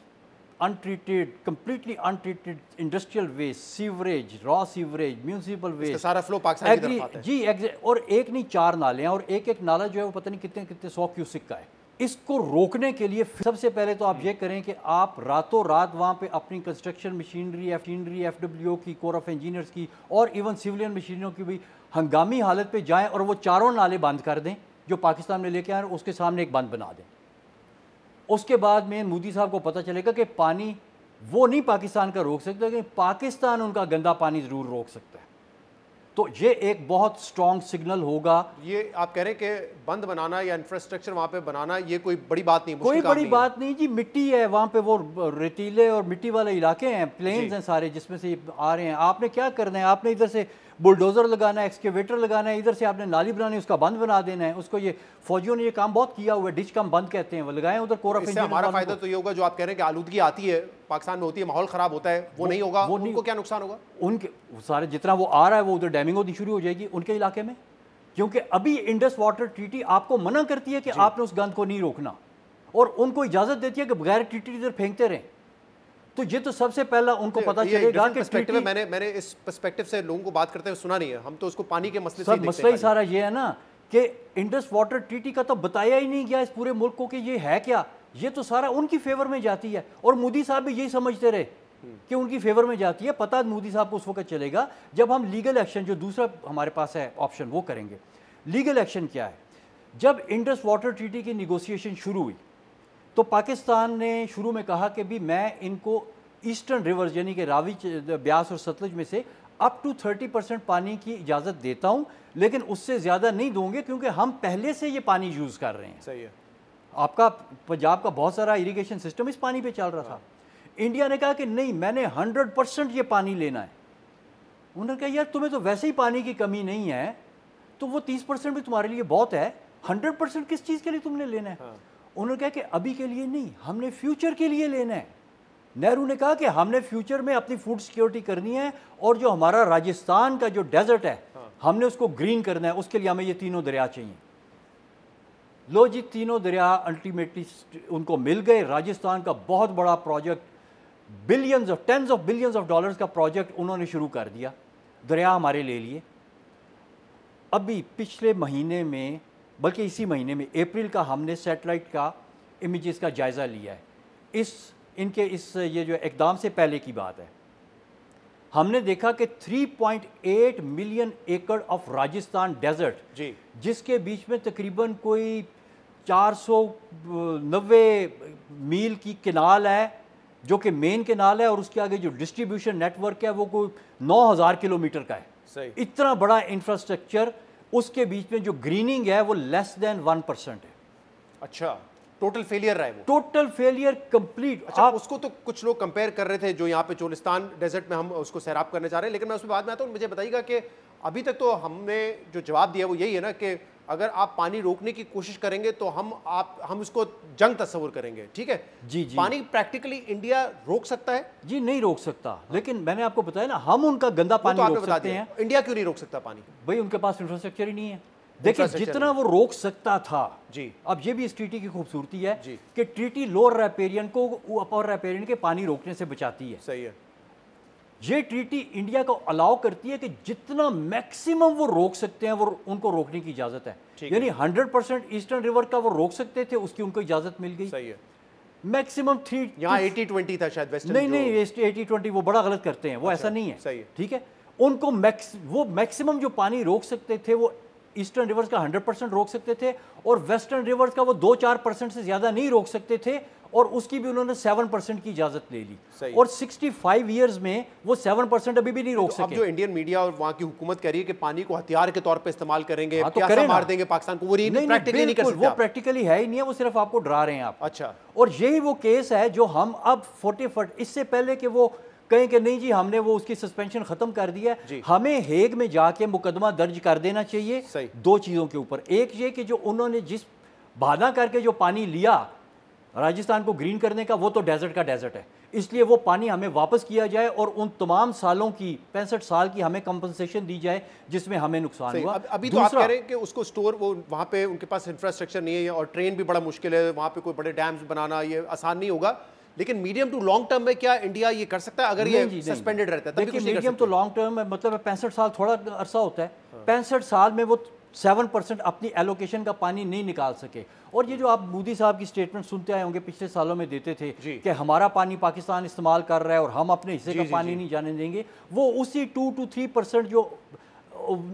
untreated, completely untreated industrial waste, sewerage, raw sewerage, municipal waste, सारा फ्लो पाकिस्तान की तरफ आता है। जी और एक नहीं 4 नाले हैं, और एक नाला जो है वो पता नहीं कितने 100 क्यूसिक का है। इसको रोकने के लिए सबसे पहले तो आप ये करें कि आप रातों रात वहाँ पे अपनी कंस्ट्रक्शन मशीनरी, FWO की, कोर ऑफ इंजीनियर्स की, और इवन सिविलियन मशीनरियों की भी हंगामी हालत पे जाएं और वो 4 नाले बंद कर दें जो पाकिस्तान में लेके आए, उसके सामने एक बंद बना दें। उसके बाद में मोदी साहब को पता चलेगा कि पानी वो नहीं पाकिस्तान का रोक सकता, लेकिन पाकिस्तान उनका गंदा पानी ज़रूर रोक सकता है। तो ये एक बहुत स्ट्रॉन्ग सिग्नल होगा। ये आप कह रहे हैं कि बंद बनाना या इंफ्रास्ट्रक्चर वहाँ पे बनाना ये कोई बड़ी बात नहीं, कोई बड़ी बात नहीं जी। मिट्टी है वहाँ पे, वो रेतीले और मिट्टी वाले इलाके हैं, प्लेन्स हैं सारे जिसमें से आ रहे हैं। आपने क्या करना है, आपने इधर से बुलडोज़र लगाना है, एक्सकेवेटर लगाना है, इधर से आपने नाली बनानी है, उसका बंद बना देना है उसको। ये फौजियों ने ये काम बहुत किया हुआ है, डिच कम बंद कहते हैं, वो लगाएं उधर। कोर ऑफ इंजीनियर्स हमारा फायदा तो ये होगा, जो आप कह रहे हैं कि आलूदगी आती है पाकिस्तान में, होती है, माहौल खराब होता है, वो नहीं होगा। वो उनको क्या नुकसान होगा? उनके सारे जितना वो आ रहा है वो उधर डैमिंग होनी शुरू हो जाएगी उनके इलाके में, क्योंकि अभी इंडस वाटर ट्रीटी आपको मना करती है कि आपने उस गंद को नहीं रोकना, और उनको इजाजत देती है कि बगैर ट्रीटी इधर फेंकते रहें। तो ये तो सबसे पहला उनको पता चलेगा कि पर्सपेक्टिव में मैंने इस पर्सपेक्टिव से लोगों को बात करते हुए सुना नहीं है। हम तो उसको पानी के मसले से मसला ही सारा ये है ना कि इंडस वाटर ट्रीटी का तो बताया ही नहीं गया इस पूरे मुल्क को कि ये है क्या। ये तो सारा उनकी फेवर में जाती है, और मोदी साहब भी यही समझते रहे कि उनकी फेवर में जाती है। पता मोदी साहब को उस वक्त चलेगा जब हम लीगल एक्शन, जो दूसरा हमारे पास है ऑप्शन, वो करेंगे। लीगल एक्शन क्या है? जब इंडस वाटर ट्रीटी की निगोसिएशन शुरू हुई तो पाकिस्तान ने शुरू में कहा कि भी मैं इनको ईस्टर्न रिवर्स यानी कि रावी, ब्यास और सतलुज में से अप टू 30% पानी की इजाज़त देता हूँ, लेकिन उससे ज़्यादा नहीं दूंगे क्योंकि हम पहले से ये पानी यूज़ कर रहे हैं। सही है। आपका पंजाब का बहुत सारा इरिगेशन सिस्टम इस पानी पे चल रहा था। इंडिया ने कहा कि नहीं, मैंने 100% ये पानी लेना है। उन्होंने कहा यार तुम्हें तो वैसे ही पानी की कमी नहीं है, तो वो 30% भी तुम्हारे लिए बहुत है, 100% किस चीज़ के लिए तुमने लेना है? उन्होंने कहा कि अभी के लिए नहीं, हमने फ्यूचर के लिए लेना है। नेहरू ने कहा कि हमने फ्यूचर में अपनी फूड सिक्योरिटी करनी है, और जो हमारा राजस्थान का जो डेजर्ट है हमने उसको ग्रीन करना है, उसके लिए हमें ये तीनों दरिया चाहिए। लो जी, तीनों दरिया अल्टीमेटली उनको मिल गए। राजस्थान का बहुत बड़ा project, billions of, tens of billions of dollars का प्रोजेक्ट उन्होंने शुरू कर दिया। दरिया हमारे ले लिए। अभी पिछले महीने में, बल्कि इसी महीने में अप्रैल का, हमने सैटेलाइट का इमेजेस का जायज़ा लिया है। इस ये जो इक़दाम से पहले की बात है, हमने देखा कि 3.8 मिलियन एकड़ ऑफ राजस्थान डेजर्ट जी, जिसके बीच में तकरीबन कोई 490 मील की किनाल है जो कि मेन किनाल है, और उसके आगे जो डिस्ट्रीब्यूशन नेटवर्क है वो कोई 9000 किलोमीटर का है। सही। इतना बड़ा इंफ्रास्ट्रक्चर, उसके बीच में जो ग्रीनिंग है वो लेस देन 1% है। अच्छा, टोटल फेलियर रहा है वो। Total failure complete. अच्छा, उसको तो कुछ लोग कंपेयर कर रहे थे जो यहाँ पे चोलिस्तान डेजर्ट में हम उसको सैराब करने जा रहे हैं, लेकिन मैं उसमें बाद में आता हूँ। मुझे बताइएगा कि अभी तक तो हमने जो जवाब दिया वो यही है ना कि अगर आप पानी रोकने की कोशिश करेंगे तो हम इसको जंग तस्वुर करेंगे, ठीक है? जी जी। पानी प्रैक्टिकली इंडिया रोक सकता है? जी नहीं रोक सकता, लेकिन मैंने आपको बताया ना, हम उनका गंदा पानी तो रोक सकते हैं। इंडिया क्यों नहीं रोक सकता पानी? भाई उनके पास इंफ्रास्ट्रक्चर ही नहीं है। देखिए जितना वो रोक सकता था जी, अब ये भी इस ट्रीटी की खूबसूरती है जी, कि ट्रीटी लोअर रैपेरियन को अपर रैपेरियन के पानी रोकने से बचाती है। सही है। ये ट्रीटी इंडिया को अलाउ करती है कि जितना मैक्सिमम वो रोक सकते हैं वो उनको रोकने की इजाजत है। यानी 100% ईस्टर्न रिवर का वो रोक सकते थे, उसकी उनको इजाजत मिल गई। सही है। मैक्सिमम 3, यहाँ 80-20 था शायद वेस्टर्न। नहीं 80-20 वो बड़ा गलत करते हैं, वो ऐसा नहीं है। सही है। ठीक है, उनको वो मैक्सिमम जो पानी रोक सकते थे वो ईस्टर्न रिवर्स का 100% रोक सकते थे, और वेस्टर्न रिवर्स का वो 2-4% से ज्यादा नहीं रोक सकते थे, और उसकी भी उन्होंने 7% की इजाजत ले ली। और 65 ईयर्स में वो 7% अभी भी नहीं रोक सके। अब जो इंडियन मीडिया और वहाँ की हुकूमत कह रही है कि पानी को हथियार के तौर पे इस्तेमाल करेंगे, हाँ, तो प्यासा मार देंगे पाकिस्तान को, वो प्रैक्टिकली नहीं कर सकते। वो प्रैक्टिकली है ही नहीं है, वो सिर्फ आपको डरा रहे हैं आप। अच्छा, और यही वो केस है जो हम अब 40 इससे पहले कि वो कहें कि नहीं जी हमने वो उसकी सस्पेंशन खत्म कर दिया है, हमें हेग में जाके मुकदमा दर्ज कर देना चाहिए। दो चीजों के ऊपर, एक ये कि जो उन्होंने जिस बहाना करके जो पानी लिया राजस्थान को ग्रीन करने का, वो तो डेजर्ट का डेजर्ट है, इसलिए वो पानी हमें वापस किया जाए और उन तमाम सालों की 65 साल की हमें कंपनसेशन दी जाए जिसमें हमें नुकसान हुआ। अभी तो आप कह रहे हैं कि उसको स्टोर, वो वहाँ पे उनके पास इंफ्रास्ट्रक्चर नहीं है और ट्रेन भी बड़ा मुश्किल है, वहाँ पे कोई बड़े डैम्स बनाना ये आसान नहीं होगा, लेकिन मीडियम टू लॉन्ग टर्म में क्या इंडिया ये कर सकता है अगर ये सस्पेंडेड रहता है? देखिए मीडियम टू लॉन्ग टर्म में मतलब 65 साल थोड़ा अरसा होता है। 65 साल में वो 7% अपनी एलोकेशन का पानी नहीं निकाल सके। और ये जो आप मोदी साहब की स्टेटमेंट सुनते आए होंगे पिछले सालों में देते थे कि हमारा पानी पाकिस्तान इस्तेमाल कर रहा है और हम अपने हिस्से का पानी नहीं जाने देंगे, वो उसी 2 to 3% जो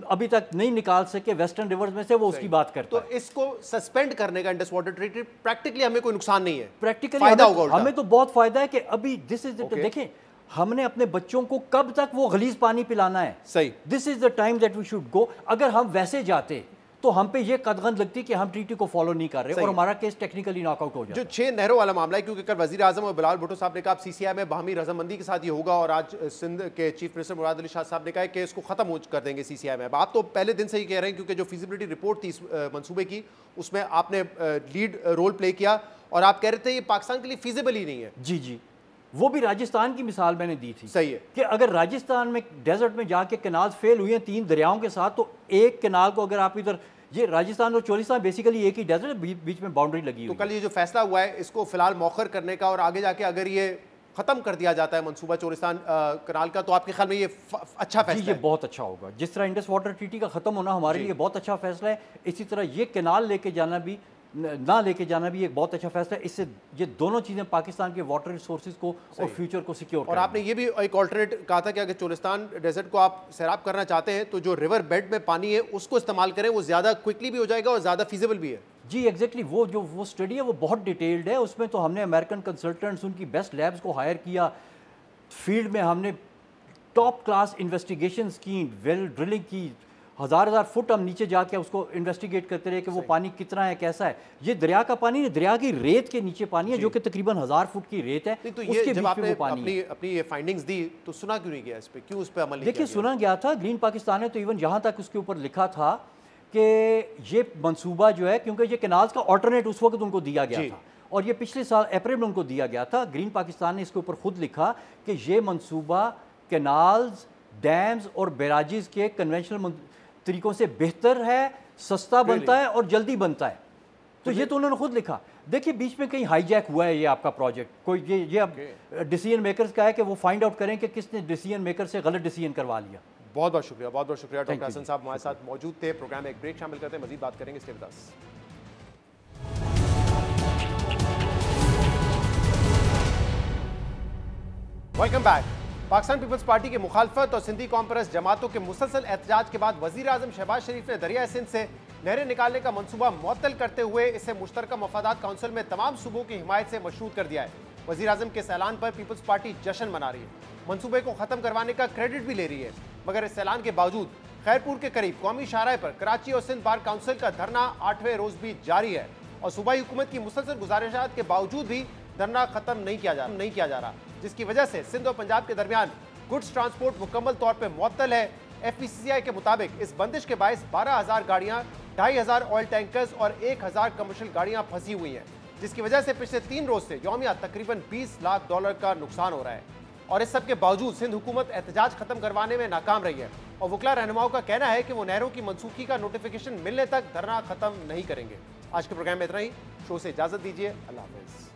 अभी तक नहीं निकाल सके वेस्टर्न रिवर्स में से, वो उसकी बात करता है। तो इसको सस्पेंड करने का इंडस वाटर ट्रीटी प्रैक्टिकली हमें कोई नुकसान नहीं है, प्रैक्टिकली फायदा होगा। हमें तो बहुत फायदा है कि अभी दिस इज देखें हमने अपने बच्चों को कब तक वो गलीज पानी पिलाना है। सही, this is the time that we should go. अगर हम वैसे जाते तो हम पे ये कदगन लगती कि हम ट्रीटी को फॉलो नहीं कर रहे और हमारा केस टेक्निकली नॉकआउट हो जाता। जो 6 नहरों वाला मामला है, क्योंकि कल वजीर आजम और बिलावल भुट्टो साहब ने कहा सीसीआई में बाहमी रजामंदी के साथ ये होगा, और आज सिंध के चीफ मिनिस्टर मुराद अली शाह साहब ने कहा कि इसको खत्म कर देंगे सीसीआई में। अब आप तो पहले दिन से ही कह रहे हैं, क्योंकि जो फिजिबिलिटी रिपोर्ट थी मंसूबे की उसमें आपने लीड रोल प्ले किया और आप कह रहे थे ये पाकिस्तान के लिए फिजिबल ही नहीं है। जी जी, वो भी राजस्थान की मिसाल मैंने दी थी। सही है कि अगर राजस्थान में डेजर्ट में जाके कैनाल फेल हुई हैं 3 दरियाओं के साथ, तो एक कैनाल को अगर आप इधर, ये राजस्थान और चोलिस्तान बेसिकली एक ही डेजर्ट, बीच में बाउंड्री लगी हुई। तो कल ये जो फैसला हुआ है इसको फिलहाल मौखर करने का और आगे जाके अगर ये खत्म कर दिया जाता है मंसूबा चोलिस्तान कैनाल का, तो आपके ख्याल में ये अच्छा फैसला है? ये बहुत अच्छा होगा। जिस तरह इंडस वाटर ट्रीटी का खत्म होना हमारे लिए बहुत अच्छा फैसला है, इसी तरह ये कैनाल लेके जाना भी ना लेके जाना भी एक बहुत अच्छा फैसला है। इससे ये दोनों चीज़ें पाकिस्तान के वाटर रिसोर्सेज को और फ्यूचर को सिक्योर और आपने ये भी एक ऑल्टरनेट कहा था कि अगर चोलिस्तान डेजर्ट को आप सैराब करना चाहते हैं तो जो रिवर बेड में पानी है उसको इस्तेमाल करें, वो ज़्यादा क्विकली भी हो जाएगा और ज़्यादा फीजिबल भी है। जी एग्जैक्टली, वो स्टडी है वो बहुत डिटेल्ड है। उसमें तो हमने अमेरिकन कंसल्टेंट्स, उनकी बेस्ट लैब्स को हायर किया, फील्ड में हमने टॉप क्लास इन्वेस्टिगेशंस की, वेल ड्रिलिंग की, हज़ार फुट हम नीचे जाके उसको इन्वेस्टिगेट करते रहे कि वो पानी कितना है, कैसा है। ये दरिया का पानी है, दरिया की रेत के नीचे पानी है जो कि तकरीबन 1000 फुट की रेत है। तो ये जब आपने अपनी ये फाइंडिंग्स दी तो सुना क्यों नहीं गया इस पे, क्यों उस पे अमल नहीं किया? देखिए सुना गया था, ग्रीन पाकिस्तान ने तो इवन यहाँ तक उसके ऊपर लिखा था कि ये मंसूबा जो है, क्योंकि ये कैनाल्स का ऑल्टरनेट उस वक्त उनको दिया गया था और ये पिछले साल अप्रैल में उनको दिया गया था। ग्रीन पाकिस्तान ने इसके ऊपर खुद लिखा कि ये मंसूबा कैनाल्स, डैम्स और बैराजेस के कन्वेंशनल तरीकों से बेहतर है, सस्ता बनता है और जल्दी बनता है। तो ये तो उन्होंने खुद लिखा। देखिए बीच में कहीं हाईजैक हुआ है ये आपका प्रोजेक्ट, कोई ये अब डिसीजन मेकर्स का है कि वो फाइंड आउट करें कि किसने डिसीजन मेकर से गलत डिसीजन करवा लिया। बहुत बहुत शुक्रिया, बहुत बहुत शुक्रिया। Doctor you. हसन साहब हमारे साथ मौजूद थे। प्रोग्राम में एक ब्रेक शामिल करते हैं, मजीद बात करेंगे इसके बाद। Welcome back. पाकिस्तान पीपल्स पार्टी की मुखालफत और सिंधी कॉन्फ्रेंस जमातों के मुसलसल एहतजाज के बाद वजीर आजम शहबाज शरीफ ने दरिया सिंध से नहरें निकालने का मंसूबा मुअत्तल करते हुए इसे मुश्तरका मफादात काउंसिल में तमाम सूबों की हिमायत से मशरूत कर दिया है। वजीर आजम के इस ऐलान पर पीपल्स पार्टी जश्न मना रही है, मंसूबे को खत्म करवाने का क्रेडिट भी ले रही है। मगर इस ऐलान के बावजूद खैरपुर के करीब कौमी शाहराह पर कराची और सिंध बार काउंसिल का धरना 8वें रोज भी जारी है और सूबाई हुकूमत की मुसलसल गुजारिशात के बावजूद भी धरना खत्म नहीं किया जा रहा, जिसकी वजह से सिंध और पंजाब के दरमियान गुड्स ट्रांसपोर्ट मुकम्मल तौर पर मुअत्तल है। FPCCI के मुताबिक इस बंदिश के बायस 12,000 गाड़ियां, 2,500 ऑयल टैंकर्स और 1,000 कमर्शियल गाड़ियां फंसी हुई हैं, जिसकी वजह से पिछले 3 रोज से यौमिया तकरीबन $20 लाख का नुकसान हो रहा है। और इस सब के बावजूद सिंध हुकूमत एहतजाज खत्म करवाने में नाकाम रही है और वकला रहनुमाओं का कहना है कि वो नहरों की मनसूखी का नोटिफिकेशन मिलने तक धरना खत्म नहीं करेंगे। आज के प्रोग्राम में इतना ही। शो से इजाजत दीजिए। अल्लाह हाफिज।